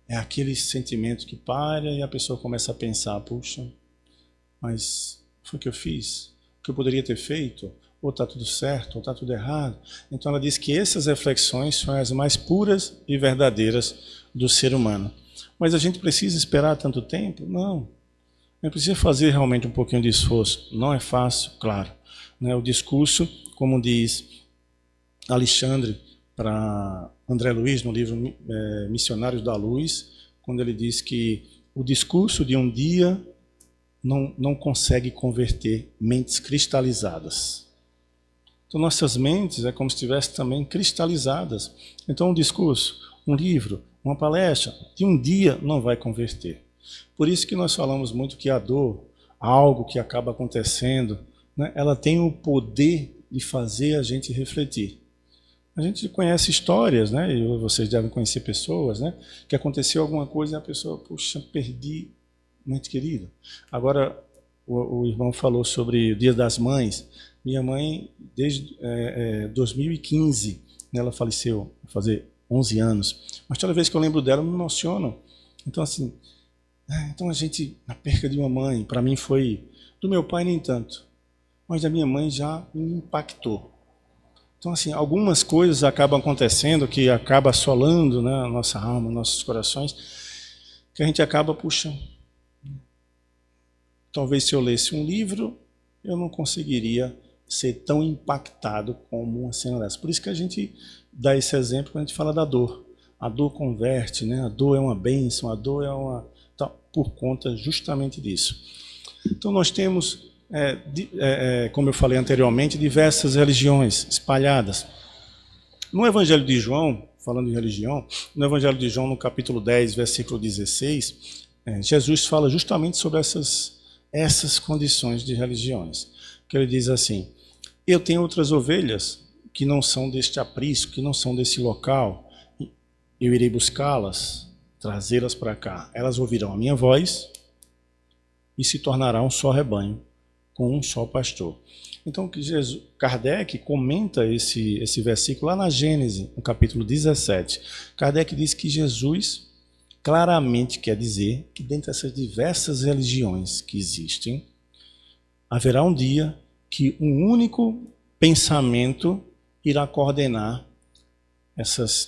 É aquele sentimento que para e a pessoa começa a pensar, puxa, mas foi o que eu fiz? O que eu poderia ter feito? Ou está tudo certo, ou está tudo errado? Então ela diz que essas reflexões são as mais puras e verdadeiras do ser humano. Mas a gente precisa esperar tanto tempo? Não. A gente precisa fazer realmente um pouquinho de esforço. Não é fácil, claro. O discurso, como diz Alexandre para André Luiz, no livro Missionários da Luz, quando ele diz que o discurso de um dia não consegue converter mentes cristalizadas. Então, nossas mentes é como se estivessem também cristalizadas. Então, um discurso, um livro, uma palestra, de um dia não vai converter. Por isso que nós falamos muito que a dor, algo que acaba acontecendo, né, ela tem o poder de fazer a gente refletir. A gente conhece histórias, né, e vocês devem conhecer pessoas, né, que aconteceu alguma coisa e a pessoa, puxa, perdi muito querida. Agora, o irmão falou sobre o Dia das Mães. Minha mãe, desde 2015, né, ela faleceu, vai fazer 11 anos. Mas toda vez que eu lembro dela, eu me emociono. Então, assim, então a gente, a perca de uma mãe, para mim foi, do meu pai nem tanto, mas da minha mãe já me impactou. Então, assim, algumas coisas acabam acontecendo que acaba assolando, né, a nossa alma, nossos corações, que a gente acaba, puxa, talvez se eu lesse um livro, eu não conseguiria ser tão impactado como uma cena dessa. Por isso que a gente dá esse exemplo quando a gente fala da dor. A dor converte, né? A dor é uma bênção, a dor é uma... por conta justamente disso. Então nós temos, como eu falei anteriormente, diversas religiões espalhadas. No Evangelho de João, falando de religião, no Evangelho de João, no capítulo 10, versículo 16, Jesus fala justamente sobre essas condições de religiões. Que ele diz assim: eu tenho outras ovelhas que não são deste aprisco, que não são desse local. Eu irei buscá-las, trazê-las para cá. Elas ouvirão a minha voz e se tornará um só rebanho, com um só pastor. Então, Kardec comenta esse versículo lá na Gênesis, no capítulo 17. Kardec diz que Jesus claramente quer dizer que dentre essas diversas religiões que existem, haverá um dia que um único pensamento irá coordenar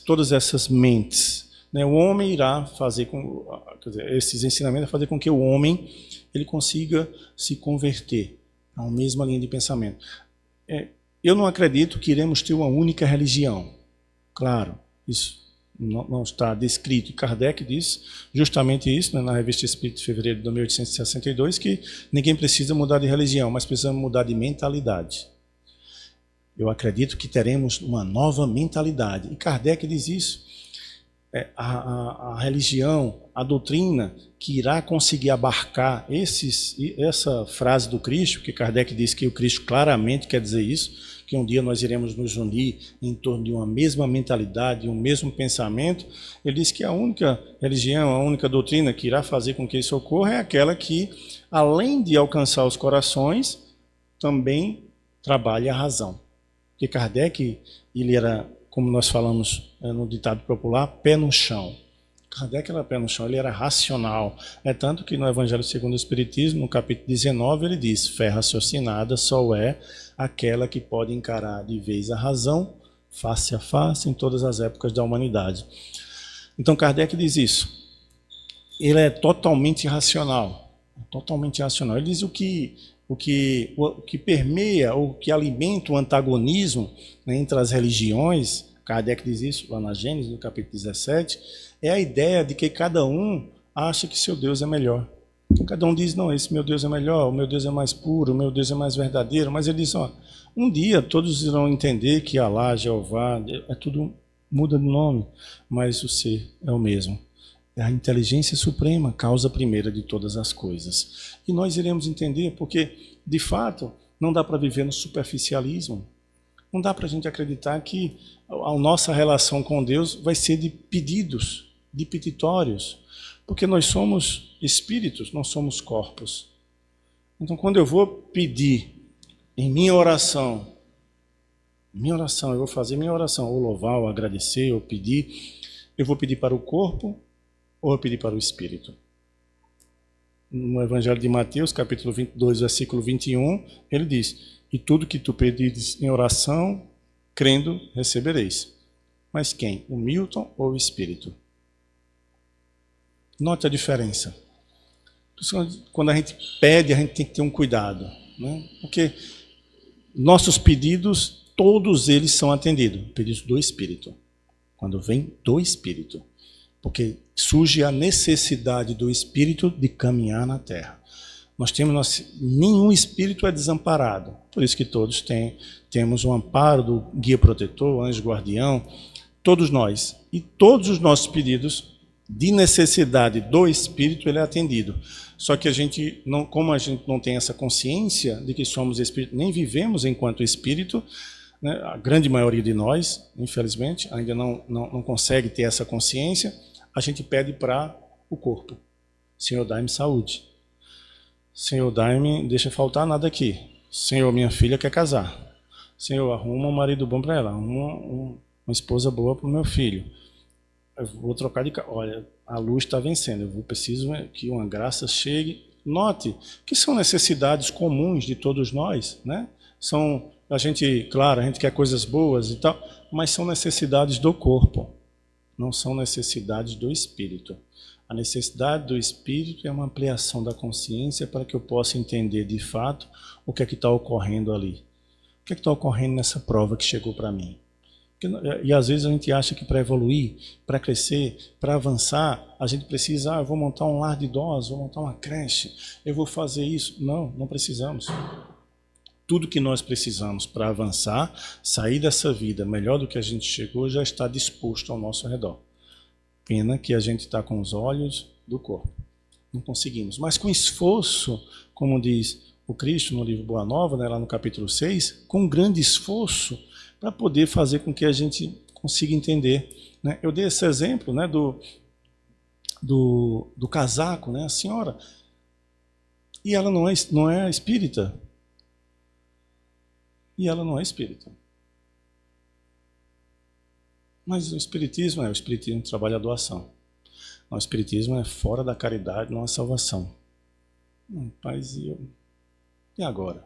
todas essas mentes. O homem irá fazer esses ensinamentos, fazer com que o homem ele consiga se converter a uma mesma linha de pensamento. Eu não acredito que iremos ter uma única religião. Claro, isso não está descrito. Kardec diz justamente isso, né, na Revista Espírita de fevereiro de 1862, que ninguém precisa mudar de religião, mas precisamos mudar de mentalidade. Eu acredito que teremos uma nova mentalidade. E Kardec diz isso. A religião, a doutrina que irá conseguir abarcar essa frase do Cristo, que Kardec diz que o Cristo claramente quer dizer isso, que um dia nós iremos nos unir em torno de uma mesma mentalidade, um mesmo pensamento. Ele diz que a única religião, a única doutrina que irá fazer com que isso ocorra é aquela que, além de alcançar os corações, também trabalha a razão. Porque Kardec, ele era, como nós falamos no ditado popular, pé no chão. Kardec era pé no chão, ele era racional. É tanto que no Evangelho segundo o Espiritismo, no capítulo 19, ele diz: fé raciocinada só é aquela que pode encarar de vez a razão, face a face, em todas as épocas da humanidade. Então Kardec diz isso. Ele é totalmente racional. Totalmente racional. Ele diz o que permeia, o que alimenta o antagonismo, né, entre as religiões. Kardec diz isso lá na Gênesis, no capítulo 17, é a ideia de que cada um acha que seu Deus é melhor. Cada um diz, não, esse meu Deus é melhor, o meu Deus é mais puro, o meu Deus é mais verdadeiro, mas ele diz, ó, um dia todos irão entender que Alá, Jeová, é tudo muda de nome, mas o ser é o mesmo. É a inteligência suprema, causa primeira de todas as coisas. E nós iremos entender porque, de fato, não dá para viver no superficialismo. Não dá para a gente acreditar que a nossa relação com Deus vai ser de pedidos, de petitórios, porque nós somos espíritos, não somos corpos. Então, quando eu vou pedir em minha oração, eu vou fazer minha oração, ou louvar, ou agradecer, ou pedir, eu vou pedir para o corpo ou eu pedir para o espírito? No Evangelho de Mateus, capítulo 22, versículo 21, ele diz: e tudo que tu pedires em oração, crendo, recebereis. Mas quem? O Milton ou o Espírito? Note a diferença. Quando a gente pede, a gente tem que ter um cuidado, né? Porque nossos pedidos, todos eles são atendidos. Pedidos do Espírito. Quando vem do Espírito. Porque surge a necessidade do Espírito de caminhar na Terra. Nenhum espírito é desamparado. Por isso que todos temos o amparo do guia protetor, anjo guardião, todos nós. E todos os nossos pedidos de necessidade do espírito, ele é atendido. Só que como a gente não tem essa consciência de que somos espírito, nem vivemos enquanto espírito, né, a grande maioria de nós, infelizmente, ainda não consegue ter essa consciência, a gente pede para o corpo. Senhor, dai-me saúde. Senhor, dai-me, deixa faltar nada aqui. Senhor, minha filha quer casar. Senhor, arruma um marido bom para ela, arruma uma esposa boa para o meu filho. Eu vou trocar de casa. Olha, a luz está vencendo, preciso que uma graça chegue. Note que são necessidades comuns de todos nós, né? Claro, a gente quer coisas boas e tal, mas são necessidades do corpo, não são necessidades do espírito. A necessidade do espírito é uma ampliação da consciência para que eu possa entender de fato o que é que está ocorrendo ali. O que é que está ocorrendo nessa prova que chegou para mim. E às vezes a gente acha que para evoluir, para crescer, para avançar, a gente precisa, eu vou montar um lar de idosos, vou montar uma creche, eu vou fazer isso. Não precisamos. Tudo que nós precisamos para avançar, sair dessa vida melhor do que a gente chegou, já está disposto ao nosso redor. Pena que a gente está com os olhos do corpo. Não conseguimos. Mas com esforço, como diz o Cristo no livro Boa Nova, né, lá no capítulo 6, com grande esforço para poder fazer com que a gente consiga entender. Né? Eu dei esse exemplo, né, do casaco, né, a senhora, e ela não é espírita. E ela não é espírita. Mas o espiritismo trabalha a doação. O espiritismo é fora da caridade, não é salvação. Paz, e agora?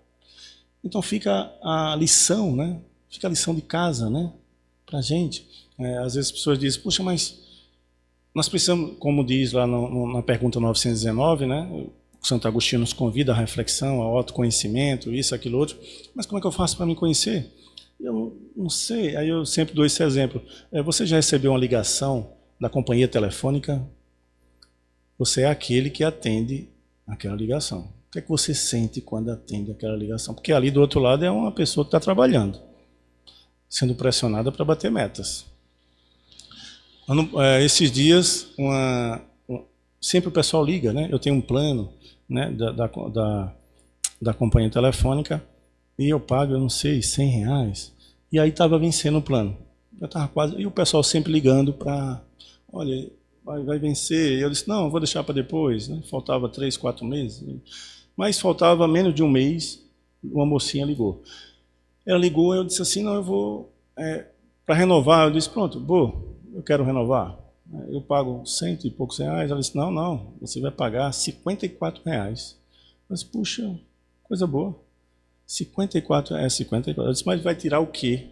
Então fica a lição, né? Fica a lição de casa, né? Para a gente. Às vezes as pessoas dizem, puxa, mas nós precisamos, como diz lá na pergunta 919, né? O Santo Agostinho nos convida à reflexão, ao autoconhecimento, isso, aquilo, outro. Mas como é que eu faço para me conhecer? Eu não sei. Aí eu sempre dou esse exemplo. Você já recebeu uma ligação da companhia telefônica? Você é aquele que atende aquela ligação. O que é que você sente quando atende aquela ligação? Porque ali do outro lado é uma pessoa que está trabalhando, sendo pressionada para bater metas. Esses dias, sempre o pessoal liga, né? Eu tenho um plano, né, da companhia telefônica e eu pago, eu não sei, R$100. E aí estava vencendo o plano. Eu estava quase. E o pessoal sempre ligando para, olha, vai vencer. E eu disse, não, vou deixar para depois. Né? Faltava 3, 4 meses. Mas faltava menos de um mês, uma mocinha ligou. Ela ligou, eu disse assim, não, eu vou para renovar. Eu disse, pronto, eu quero renovar. Eu pago R$100 e poucos. Ela disse, não, você vai pagar R$54. Eu disse, puxa, coisa boa. 54 é 54. Eu disse, mas vai tirar o quê?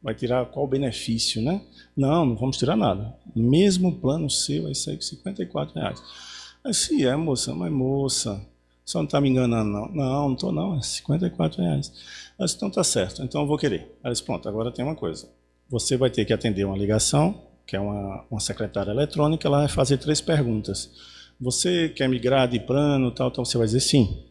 Vai tirar qual benefício, né? Não vamos tirar nada. Mesmo plano seu vai sair com R$54. Eu disse, moça, mas moça, você não está me enganando, não? Não estou não, é R$54. Eu disse, então tá certo, então eu vou querer. Ela disse, pronto, agora tem uma coisa. Você vai ter que atender uma ligação, que é uma secretária eletrônica, ela vai fazer 3 perguntas. Você quer migrar de plano, tal, você vai dizer sim.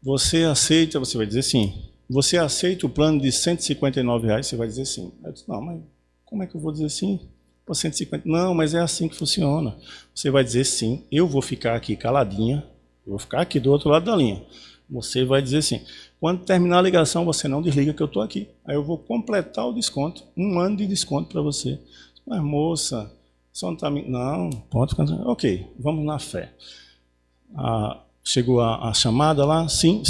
Você aceita, você vai dizer sim. Você aceita o plano de R$159, você vai dizer sim. Eu disse, não, mas como é que eu vou dizer sim? Por 150? Não, mas é assim que funciona. Você vai dizer sim, eu vou ficar aqui caladinha, eu vou ficar aqui do outro lado da linha. Você vai dizer sim. Quando terminar a ligação, você não desliga que eu estou aqui. Aí eu vou completar o desconto, 1 ano de desconto para você. Mas moça, você não está me... Não, pode ficar... Ok, vamos na fé. Chegou a chamada lá, sim.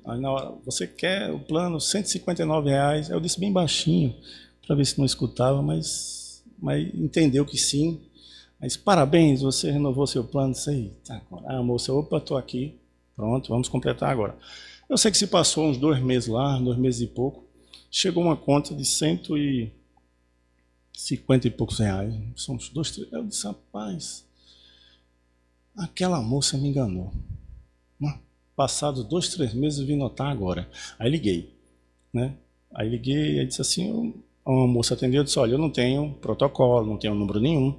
Aí na hora, você quer o plano R$159? Eu disse bem baixinho, para ver se não escutava, mas entendeu que sim. Mas parabéns, você renovou seu plano. Eita, moça, opa, estou aqui. Pronto, vamos completar agora. Eu sei que se passou uns 2 meses lá, 2 meses e pouco, chegou uma conta de 150 e poucos reais. São uns 2, 3. Eu disse, rapaz, aquela moça me enganou. Passados 2, 3 meses, eu vim notar agora. Aí liguei, né? Aí disse assim, uma moça atendeu, eu disse, olha, eu não tenho protocolo, não tenho número nenhum,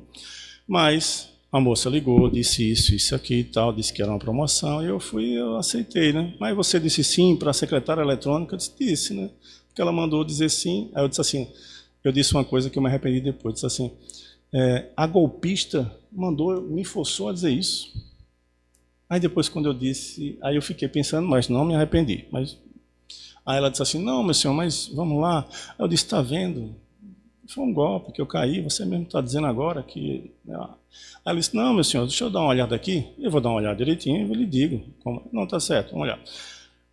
mas a moça ligou, disse isso aqui e tal, disse que era uma promoção, e eu aceitei, né? Mas você disse sim para a secretária eletrônica? Eu disse, né? Porque ela mandou dizer sim. Aí eu disse assim, eu disse uma coisa que eu me arrependi depois, disse assim, a golpista me forçou a dizer isso. Aí depois quando eu disse, aí eu fiquei pensando, mas não me arrependi. Aí ela disse assim, não, meu senhor, mas vamos lá. Aí eu disse, está vendo? Foi um golpe que eu caí, você mesmo está dizendo agora que... Aí ela disse, não, meu senhor, deixa eu dar uma olhada aqui. Eu vou dar uma olhada direitinho e eu lhe digo. Não, está certo, vamos olhar.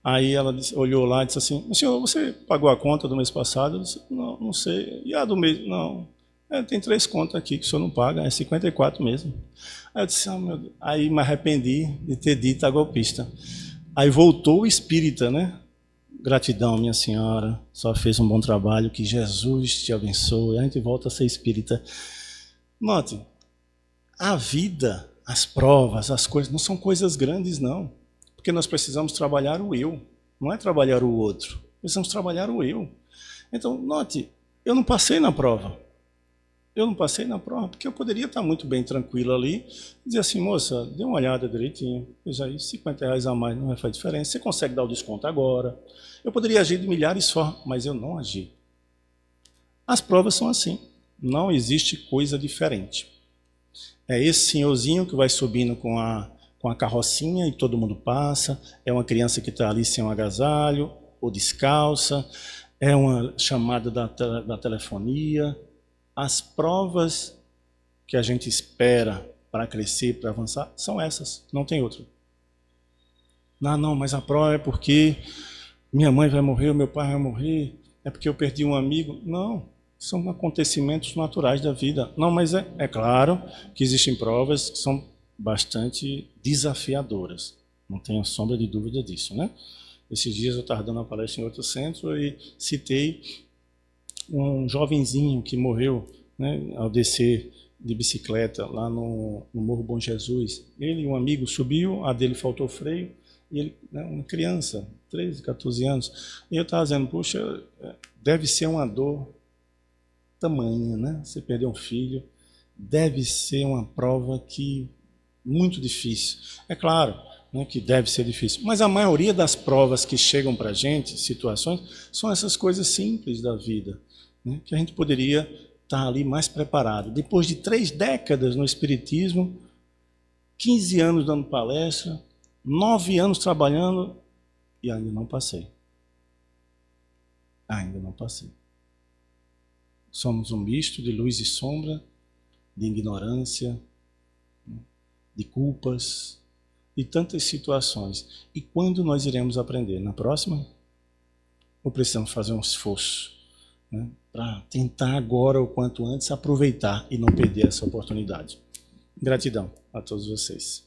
Aí ela olhou lá e disse assim, meu senhor, você pagou a conta do mês passado? Eu disse, não sei. E a do mês? Não. Tem 3 contas aqui que o senhor não paga, é 54 mesmo. Aí eu disse, meu Deus. Aí me arrependi de ter dito a golpista. Aí voltou o espírita, né? Gratidão, minha senhora, só fez um bom trabalho, que Jesus te abençoe. A gente volta a ser espírita. Note, a vida, as provas, as coisas, não são coisas grandes, não. Porque nós precisamos trabalhar o eu, não é trabalhar o outro. Precisamos trabalhar o eu. Então, note, eu não passei na prova. Eu não passei na prova porque eu poderia estar muito bem tranquilo ali e dizer assim, moça, dê uma olhada direitinho, veja aí, R$50 a mais não vai fazer diferença, você consegue dar o desconto agora. Eu poderia agir de milhares formas, mas eu não agi. As provas são assim, não existe coisa diferente. É esse senhorzinho que vai subindo com a carrocinha e todo mundo passa, é uma criança que está ali sem um agasalho ou descalça, é uma chamada da telefonia. As provas que a gente espera para crescer, para avançar, são essas, não tem outra. Não, mas a prova é porque minha mãe vai morrer, o meu pai vai morrer, é porque eu perdi um amigo. Não, são acontecimentos naturais da vida. Não, mas é claro que existem provas que são bastante desafiadoras. Não tenho sombra de dúvida disso, né? Esses dias eu estava dando uma palestra em outro centro e citei um jovenzinho que morreu, né, ao descer de bicicleta lá no Morro Bom Jesus. Ele e um amigo subiu, a dele faltou freio, e ele, né, uma criança, 13, 14 anos. E eu estava dizendo, puxa, deve ser uma dor tamanha, né? Você perdeu um filho, deve ser uma prova que muito difícil. É claro, né, que deve ser difícil, mas a maioria das provas que chegam para a gente, situações, são essas coisas simples da vida, né, que a gente poderia estar ali mais preparado. Depois de 3 décadas no Espiritismo, 15 anos dando palestra, 9 anos trabalhando, e ainda não passei. Ainda não passei. Somos um misto de luz e sombra, de ignorância, de culpas, de tantas situações. E quando nós iremos aprender? Na próxima? Ou precisamos fazer um esforço? né, para tentar agora, o quanto antes, aproveitar e não perder essa oportunidade. Gratidão a todos vocês.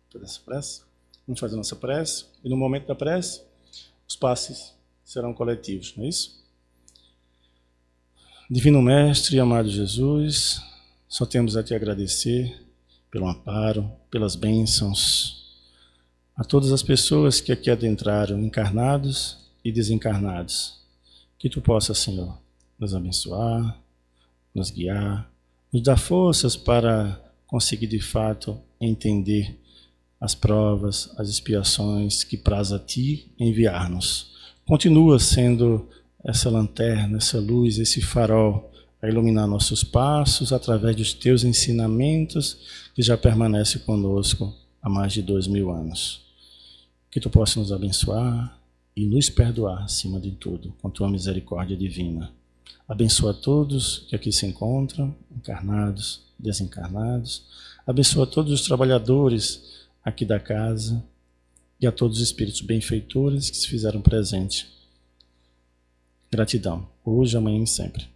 Toda essa prece. Vamos fazer nossa prece. E no momento da prece, os passes serão coletivos, não é isso? Divino Mestre, amado Jesus, só temos a te agradecer pelo amparo, pelas bênçãos, a todas as pessoas que aqui adentraram, encarnados e desencarnados. Que tu possa, Senhor, nos abençoar, nos guiar, nos dar forças para conseguir de fato entender as provas, as expiações que praz a ti enviar-nos. Continua sendo essa lanterna, essa luz, esse farol a iluminar nossos passos através dos teus ensinamentos que já permanecem conosco há mais de 2000 anos. Que tu possa nos abençoar e nos perdoar, acima de tudo, com tua misericórdia divina. Abençoa todos que aqui se encontram, encarnados, desencarnados. Abençoa todos os trabalhadores aqui da casa e a todos os espíritos benfeitores que se fizeram presentes. Gratidão, hoje, amanhã e sempre.